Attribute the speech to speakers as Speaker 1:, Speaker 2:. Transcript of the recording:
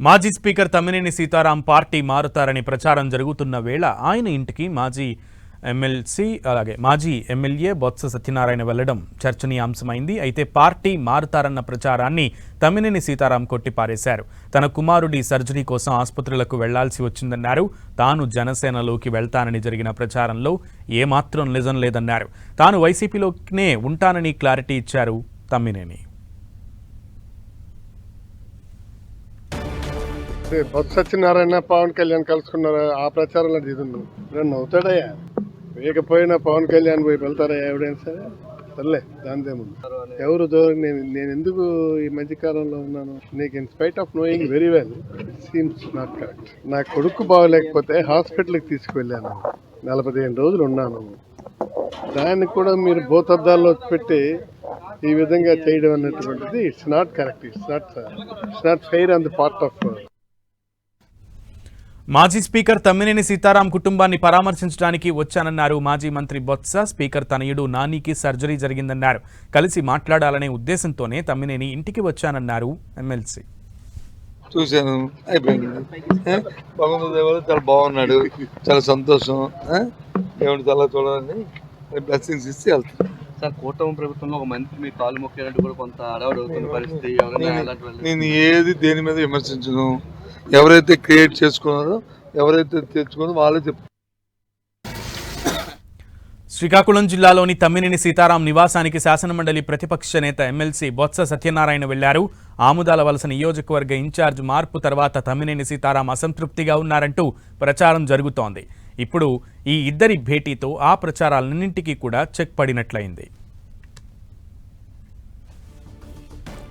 Speaker 1: మాజీ speaker Tammineni Sitaram party మారుతారని ప్రచారం జరుగుతున్న వేళ ఆయన ఇంటికి మాజీ ఎమ్మెల్యే బొత్స సత్యనారాయణ వెళ్లడం చర్చనీయాంశమైంది. అయితే పార్టీ మారుతారన్న ప్రచారాన్ని తమ్మినేని సీతారాం కొట్టిపారేశారు. తన కుమారుడి సర్జరీ కోసం ఆసుపత్రులకు వెళ్లాల్సి వచ్చిందన్నారు. తాను జనసేనలోకి వెళ్తానని జరిగిన ప్రచారంలో ఏమాత్రం నిజం లేదన్నారు. తాను వైసీపీలోనే ఉంటానని క్లారిటీ ఇచ్చారు తమ్మినేని.
Speaker 2: బొత్స సత్యనారాయణ పవన్ కళ్యాణ్ కలుసుకున్నారు. ఆ ప్రచారంలో దిగుండు నన్ను అవుతాడయ్యా. వేయకపోయినా పవన్ కళ్యాణ్ పోయి వెళ్తారయ్యా ఎవిడెన్స్ సర్లే దానిదేముంది. ఎవరు నేను ఎందుకు ఈ మధ్యకాలంలో ఉన్నాను? నీకు in spite of knowing very well seems not correct. నా కొడుకు బాగోలేకపోతే హాస్పిటల్కి తీసుకువెళ్ళాను. 45 రోజులు ఉన్నాను. దాన్ని కూడా మీరు భూతద్దాల్లో పెట్టి ఈ విధంగా చేయడం అన్నటువంటిది it's not correct. It's not fair on the part of.
Speaker 1: మాజీ స్పీకర్ తమ్మినేని సీతారాం కుటుంబాన్ని పరామర్శించడానికి వచ్చానన్నారు మాజీ మంత్రి బొత్స. స్పీకర్ తనయుడు నానికి సర్జరీ జరిగిందన్నారు. కలిసి మాట్లాడాలనే ఉద్దేశంతోనే తమ్మినేని ఇంటికి వచ్చానన్నారు ఎమ్మెల్సీ.
Speaker 3: చూశాను, అయిపోయింది. చాలా బాగున్నాడు, చాలా సంతోషం. ఏమిటి చాలా చూడాలని బ్లెస్సింగ్స్ ఇస్తే వెళ్తాను.
Speaker 4: సార్, కూటమి ప్రభుత్వంలో ఒక మంత్రి మీ కాలు మొక్కేటట్టు కూడా కొంత అడవాడు అవుతున్న పరిస్థితి.
Speaker 3: నేను ఏది దేని మీద విమర్శించను. ఎవరైతే క్రియేట్ చేసుకున్నారో, ఎవరైతే తెచ్చుకున్నారో వాళ్ళే చెప్తారు.
Speaker 1: శ్రీకాకుళం జిల్లాలోని తమ్మినేని సీతారాం నివాసానికి శాసనమండలి ప్రతిపక్ష నేత ఎమ్మెల్సీ బొత్స సత్యనారాయణ వెళ్లారు. ఆముదాల వలస నియోజకవర్గ ఇన్ఛార్జ్ మార్పు తర్వాత తమ్మినేని సీతారాం అసంతృప్తిగా ఉన్నారంటూ ప్రచారం జరుగుతోంది. ఇప్పుడు ఈ ఇద్దరి భేటీతో ఆ ప్రచారాలన్నింటికీ కూడా చెక్ పడినట్లయింది.